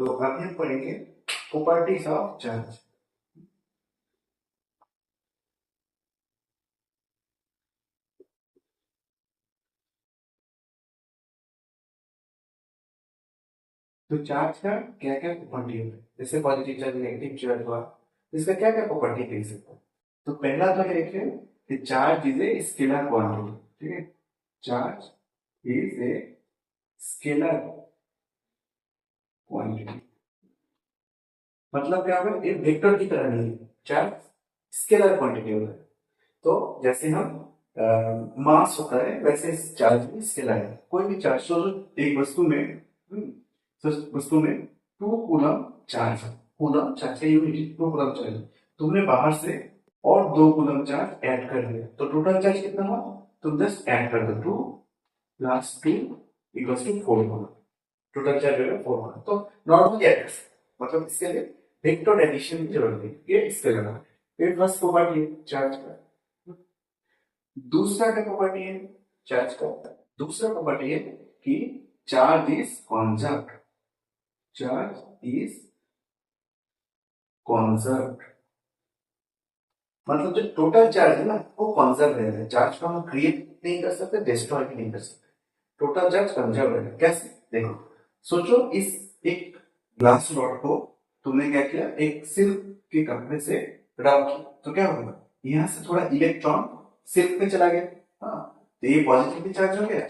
तो अभी हम पढ़ेंगे प्रॉपर्टीज ऑफ चार्ज। तो चार्ज का क्या क्या प्रॉपर्टी होता है, जैसे पॉजिटिव चार्ज नेगेटिव चार्ज हुआ, इसका क्या क्या प्रॉपर्टी देख सकते हैं। तो पहला तो ये देखिए कि charge is a scalar quantity. ठीक है, charge is a scalar quantity, मतलब क्या होगा, ये वेक्टर की तरह नहीं है, चार्ज स्केलर क्वांटिटी होता है। तो जैसे हम मास होता है वैसे चार्ज भी स्केलर है। कोई भी चार्ज, तो एक वस्तु में तो वस्तु में 2 कूलम चार्ज, कूलम चार्ज का यूनिट 2 कूलम चार्ज, तुमने बाहर से और 2 कूलम चार्ज ऐड कर दिया, तो टोटल चार्ज कितना हुआ, तुम जस्ट ऐड कर दो, 2 प्लस 2 इक्वल्स टू 4 होगा, टोटल चार्ज होगा 4 होगा। तो नॉर्मली ऐड, मतलब इसके लिए वेक्टर एडिशन की जरूरत नहीं, ये इसके लिए फिर फर्स्ट प्रॉपर्टी है चार्ज का। दूसरा क्या प्रॉपर्टी है चार्ज का, दूसरा प्रॉपर्टी है कि charge is conserve, charge is conserve, मतलब जो टोटल चार्ज है ना वो कॉन्जर्व है, चार्ज को हम क्रिएट नहीं कर सकते, डिस्ट्रॉय भी नहीं कर सकते, टोटल चार्ज कंजर्व है। कैसे, देखो, सोचो इस एक ग्लास रॉड को तुमने क्या किया, एक सिल्क के कपड़े से रब किया, तो क्या होगा, यहाँ से थोड़ा इलेक्ट्रॉन सिल्क पे चला गया, हाँ, तो ये पॉजिटिवली चार्ज हो गया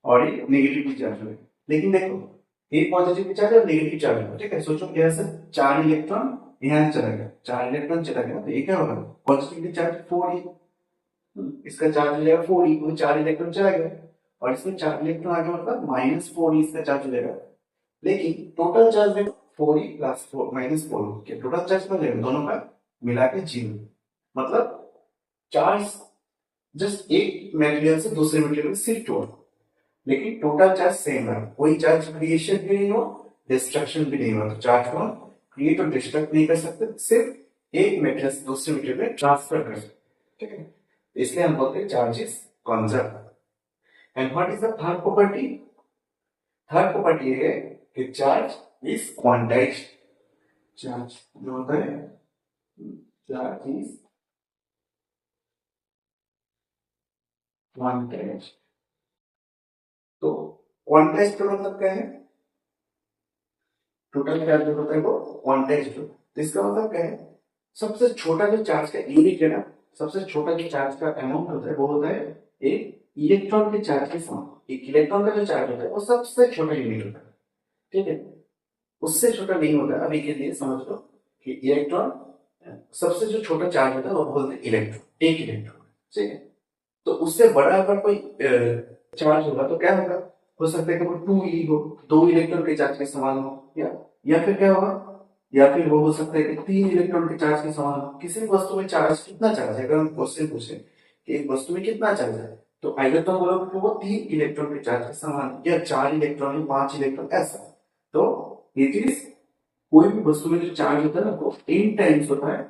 और ये नेगेटिवली चार्ज हो गया। लेकिन देखो, ये पॉजिटिव चार्ज और नेगेटिव चार्ज हो, ठीक है, सोचो यहाँ से 4 इलेक्ट्रॉन यहाँ चला गया, 4 इलेक्ट्रॉन चला गया, तो ये क्या होगा, पॉजिटिवली चार्ज 4 इसका चार्ज हो जाएगा 4 क्योंकि 4 इलेक्ट्रॉन चला गया, और इसमें 4 इलेक्ट्रॉन आगे मतलब -4 इसका चार्ज हो जाएगा। लेकिन टोटल चार्ज देखो 4 प्लस 4 -4 के टोटल चार्ज हो जाएगा, दोनों का मिला के 0, मतलब चार्ज जस्ट एक मटेरियल से दूसरे मटेरियल में शिफ्ट हो, लेकिन टोटल चार्ज सेम है, कोई चार्ज क्रिएशन भी नहीं हो, डिस्ट्रक्शन भी नहीं हो, तो चार्ज को हम क्रिएट और डिस्ट्रक्ट नहीं कर सकते, सिर्फ एक मटेरियल से दूसरे मटेरियल में ट्रांसफर कर सकते, ठीक है, इसलिए हम बोलते हैं charge is conserve. And what is the third property, third property है कि चार्ज इज क्वांटाइज्ड, चार्ज जो होता है, चार्ज इज क्वांटाइज्ड। तो क्वांटाइज्ड का मतलब क्या है, टोटल चार्ज जो होता है वो क्वांटाइज्ड, तो इसका मतलब क्या है, सबसे छोटा जो चार्ज का यूनिट है ना, सबसे छोटा जो चार्ज का अमाउंट होता है वो होता है एक इलेक्ट्रॉन के चार्ज के समान। एक इलेक्ट्रॉन का जो चार्ज होता है वो सबसे छोटा यूनिट होता है, ठीक है, उससे छोटा नहीं होता है। अभी के लिए समझ लो कि इलेक्ट्रॉन सबसे जो छोटा चार्ज होता है वो बोलते हैं इलेक्ट्रॉन, एक इलेक्ट्रॉन, ठीक है, तो उससे बड़ा अगर कोई चार्ज होगा तो क्या होगा, हो सकता है कि वो 2e हो, 2 इलेक्ट्रॉन के चार्ज के समान हो, या फिर क्या होगा, या फिर वो हो सकता है कि 3 इलेक्ट्रॉन के चार्ज के समान हो। किसी भी वस्तु में चार्ज कितना चार्ज है, अगर हम क्वेश्चन पूछे कि एक वस्तु में कितना चार्ज है, तो आइदर तो हम बोलोगे कि वो 3 इलेक्ट्रॉन के चार्ज के समान, या 4 इलेक्ट्रॉन या 5 इलेक्ट्रॉन, ऐसा। तो ये चीज, कोई भी वस्तु में जो चार्ज होता है ना वो n टाइम्स होता है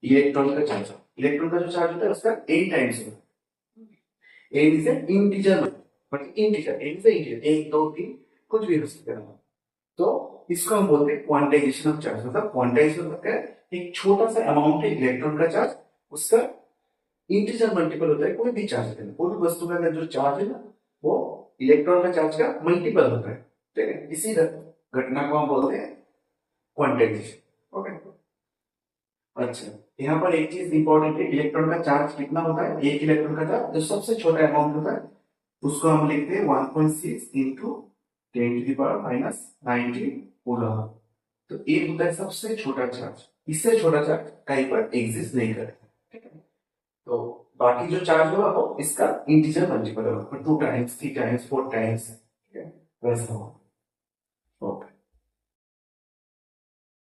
इलेक्ट्रॉन का चार्ज, इलेक्ट्रॉन का जो चार्ज होता है उसका n टाइम्स होता है। n is an integer, but integer, n is integer, 1 2 3 कुछ भी हो सकता है, तो इसको हम बोलते हैं क्वांटाइजेशन ऑफ चार्ज। मतलब क्वांटाइजेशन मतलब क्या है, एक छोटा सा अमाउंट है इलेक्ट्रॉन का चार्ज, उसका इंटीजर मल्टीपल होता है कोई भी चार्ज का, कोई भी वस्तु का जो चार्ज है ना वो इलेक्ट्रॉन का चार्ज का मल्टीपल होता है, ठीक है, इसी घटना को हम बोलते हैं क्वांटाइजेशन। ओके, अच्छा, यहाँ पर एक चीज इंपॉर्टेंट है, इलेक्ट्रॉन का चार्ज कितना होता है, एक इलेक्ट्रॉन का चार्ज जो सबसे छोटा अमाउंट होता है उसको हम लिखते हैं 1.6 इंटू 10⁻⁻⁹ कूलम। तो ये होता है सबसे छोटा चार्ज, इससे छोटा चार्ज कहीं पर एग्जिस्ट नहीं करेगा, ठीक है, तो बाकी जो चार्ज होगा वो इसका इंटीजर मल्टीपल होगा, 2 टाइम्स 3 टाइम्स 4 टाइम्स, ठीक है, वैसा होगा। ओके।